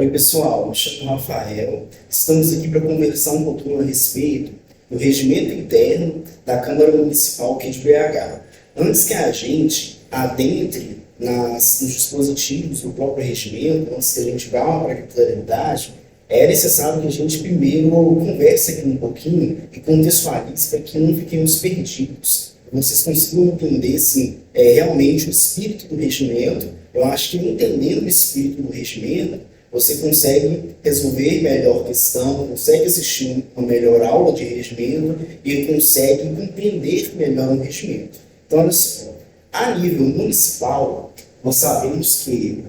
Oi, pessoal, me chamo Rafael. Estamos aqui para conversar um pouquinho a respeito do regimento interno da Câmara Municipal aqui de BH. Antes que a gente adentre nos dispositivos do próprio regimento, antes que a gente vá para a capitalidade, é necessário que a gente primeiro converse aqui um pouquinho e contextualize para que não fiquemos perdidos. Vocês consigam entender, assim, realmente o espírito do regimento. Eu acho que entendendo o espírito do regimento, você consegue resolver melhor a questão, consegue assistir uma melhor aula de regimento e consegue compreender melhor o regimento. Então, olha só, a nível municipal, nós sabemos que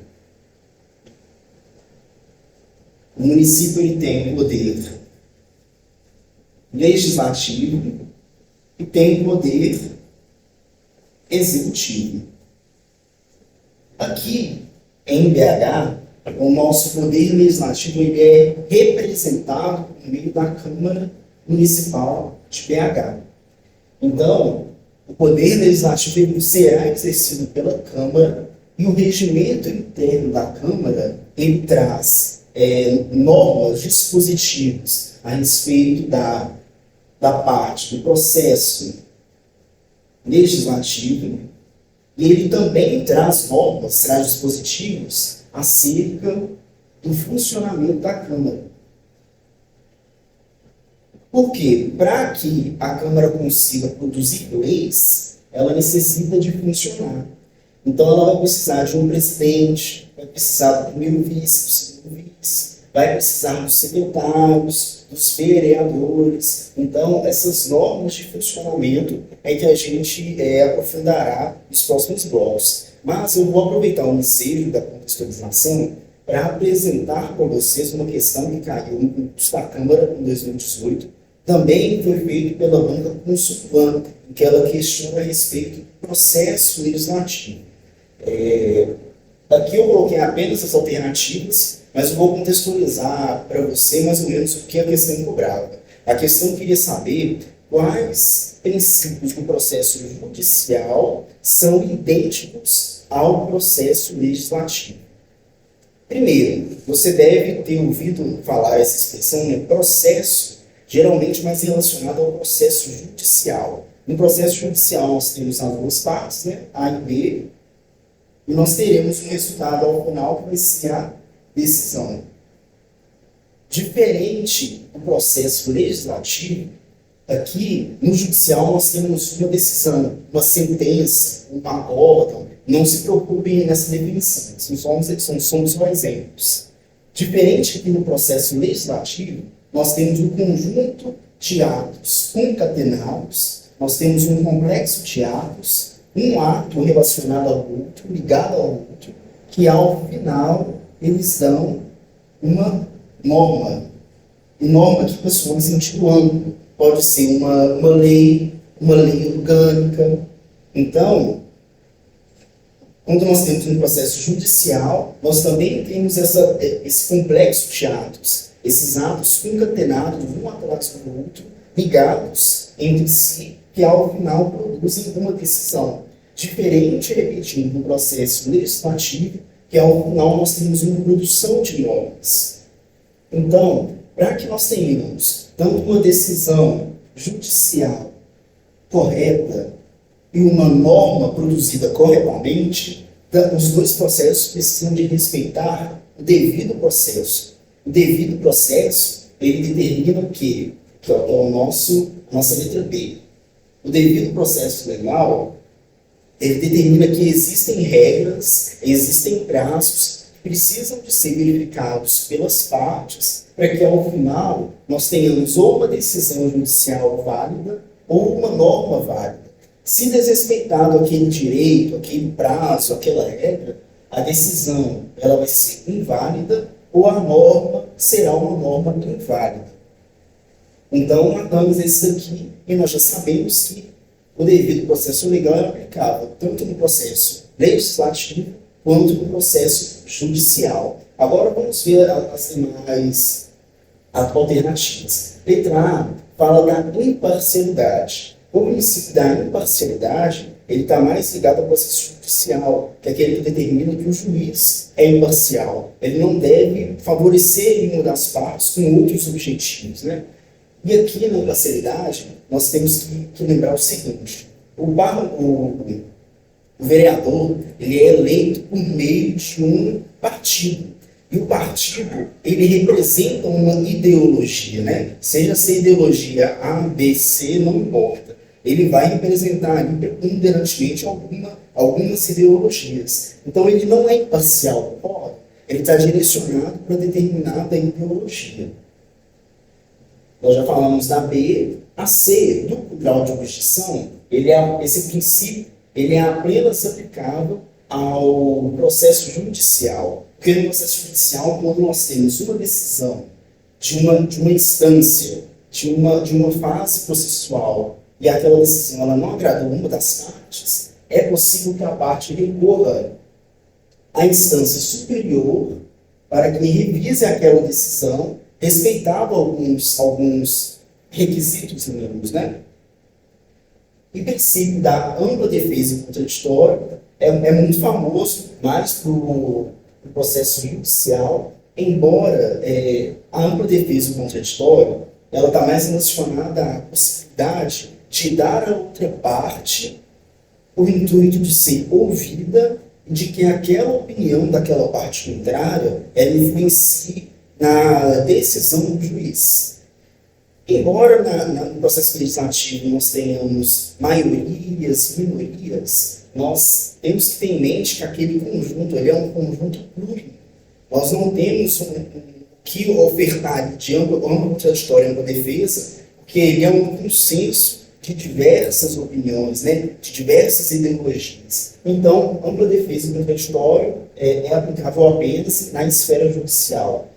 o município ele tem o poder legislativo e tem o poder executivo. Aqui, em BH, o nosso poder legislativo ele é representado por meio da Câmara Municipal de BH. Então, o poder legislativo ele será exercido pela Câmara e o regimento interno da Câmara ele traz normas, dispositivos a respeito da parte do processo legislativo e ele também traz normas, traz dispositivos acerca do funcionamento da Câmara. Porque, para que a Câmara consiga produzir leis, ela necessita de funcionar. Então, ela vai precisar de um presidente, vai precisar do primeiro vice, do segundo vice, vai precisar dos secretários, dos vereadores. Então, essas normas de funcionamento é que a gente aprofundará nos próximos blocos. Mas eu vou aproveitar o ensejo da contextualização para apresentar para vocês uma questão que caiu no concurso da Câmara em 2018. Também foi feito pela banca Consulvan, em que ela questiona a respeito do processo legislativo. Aqui eu coloquei apenas as alternativas, mas eu vou contextualizar para você mais ou menos o que a questão cobrava. A questão queria saber quais princípios do processo judicial são idênticos ao processo legislativo. Primeiro, você deve ter ouvido falar essa expressão, né? Processo, geralmente mais relacionado ao processo judicial. No processo judicial nós temos as duas partes, né? A e B, e nós teremos um resultado ao final que vai ser a decisão. Diferente do processo legislativo, aqui no judicial nós temos uma decisão, uma sentença, um acórdão. Não se preocupem nessa definição, somos só exemplos. Diferente aqui no processo legislativo, nós temos um conjunto de atos concatenados, nós temos um complexo de atos, um ato relacionado ao outro, ligado ao outro, que ao final eles dão uma norma. E norma que pessoal no sentido amplo. Pode ser uma lei orgânica. Então, quando nós temos um processo judicial, nós também temos esse complexo de atos. Esses atos concatenados, um atrás do outro, ligados entre si, que ao final produzem uma decisão. Diferente, repetindo, do processo legislativo, que ao final nós temos uma produção de normas. Então, para que nós tenhamos tanto uma decisão judicial correta e uma norma produzida corretamente, os dois processos precisam de respeitar o devido processo. O devido processo, ele determina o quê? Que é a nossa letra B. O devido processo legal, ele determina que existem regras, existem prazos que precisam de ser verificados pelas partes para que, ao final, nós tenhamos ou uma decisão judicial válida ou uma norma válida. Se desrespeitado aquele direito, aquele prazo, aquela regra, a decisão ela vai ser inválida ou a norma será uma norma inválida. Então, matamos esse daqui e nós já sabemos que o devido processo legal é aplicável tanto no processo legislativo quanto no processo judicial. Agora vamos ver as demais alternativas. Letra A fala da imparcialidade. O princípio da imparcialidade ele está mais ligado ao processo judicial, que é aquele que determina que o juiz é imparcial. Ele não deve favorecer nenhuma das partes com outros objetivos, né? E aqui na imparcialidade, nós temos que lembrar o seguinte: o vereador, ele é eleito por meio de um partido. E o partido, ele representa uma ideologia, né? Seja essa ideologia A, B, C, não importa. Ele vai representar ali, preponderantemente algumas ideologias. Então, ele não é imparcial, ele está direcionado para determinada ideologia. Nós já falamos da B. A C, do grau de jurisdição, esse princípio ele é apenas aplicável ao processo judicial. Porque no processo judicial, quando nós temos uma decisão de uma instância, de uma fase processual, e aquela decisão ela não agradou uma das partes, é possível que a parte recorra à instância superior para que revise aquela decisão, respeitado alguns requisitos mínimos, né? E o princípio da ampla defesa e contraditória é muito famoso, mais para o processo judicial, embora a ampla defesa e contraditória ela está mais relacionada à possibilidade de dar à outra parte o intuito de ser ouvida e de que aquela opinião daquela parte contrária ela influencie na decisão do juiz. Embora no processo legislativo nós tenhamos maiorias, minorias, nós temos que ter em mente que aquele conjunto ele é um conjunto plúrico. Nós não temos o que ofertar de ampla contraditória, ampla defesa, porque ele é um consenso de diversas opiniões, né, de diversas ideologias. Então, ampla defesa e contraditório é aplicável apenas na esfera judicial.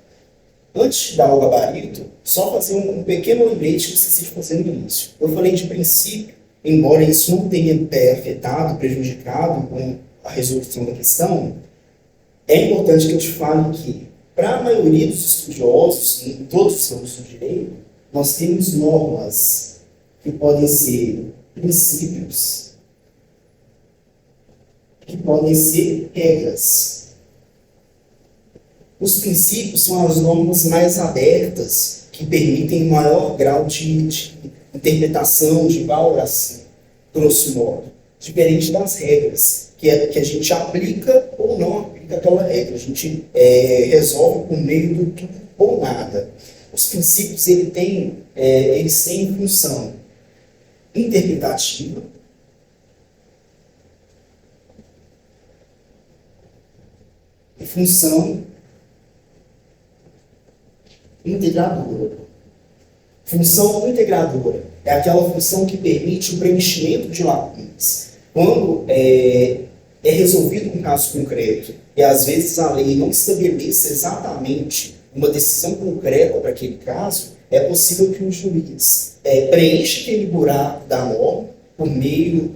Antes de dar o gabarito, só fazer um pequeno lembrete que eu esqueci de fazer no início. Eu falei de princípio, embora isso não tenha afetado, prejudicado com a resolução da questão, é importante que eu te fale que, para a maioria dos estudiosos, em todos os campos do direito, nós temos normas que podem ser princípios, que podem ser regras. Os princípios são as normas mais abertas, que permitem maior grau de interpretação, de valoração, grosso modo. Diferente das regras, que a gente aplica ou não aplica aquela regra. A gente resolve por meio do tudo ou nada. Os princípios eles têm função interpretativa, e função integradora. Função integradora é aquela função que permite o preenchimento de lacunas. Quando é resolvido um caso concreto e às vezes a lei não estabelece exatamente uma decisão concreta para aquele caso, é possível que o juiz preencha aquele buraco da norma por meio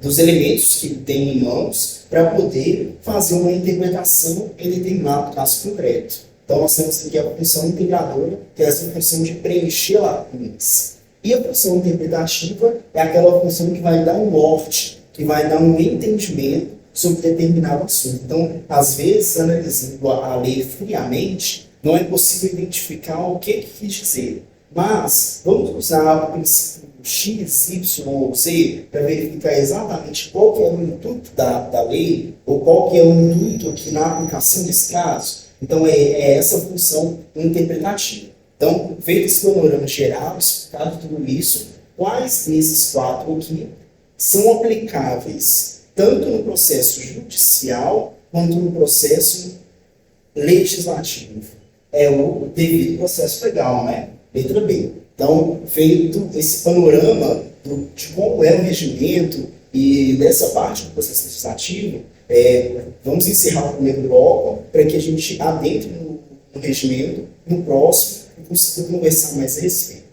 dos elementos que ele tem em mãos para poder fazer uma interpretação em determinado caso concreto. Então, nós temos aqui a função integradora, que é essa função de preencher lacunas. E a função interpretativa é aquela função que vai dar um norte, que vai dar um entendimento sobre determinado assunto. Então, às vezes, analisando a lei friamente, não é possível identificar o que quis dizer. Mas, vamos usar o princípio X, Y ou Z para verificar exatamente qual que é o intuito da lei, ou qual que é o intuito aqui na aplicação desse caso. Então, é essa função interpretativa. Então, feito esse panorama geral, explicado tudo isso, quais desses quatro aqui são aplicáveis tanto no processo judicial quanto no processo legislativo? É o devido processo legal, né? Letra B. Então, feito esse panorama de como é o regimento e dessa parte do processo legislativo, vamos encerrar o primeiro bloco para que a gente adentre no regimento, no próximo, e consiga conversar mais a respeito.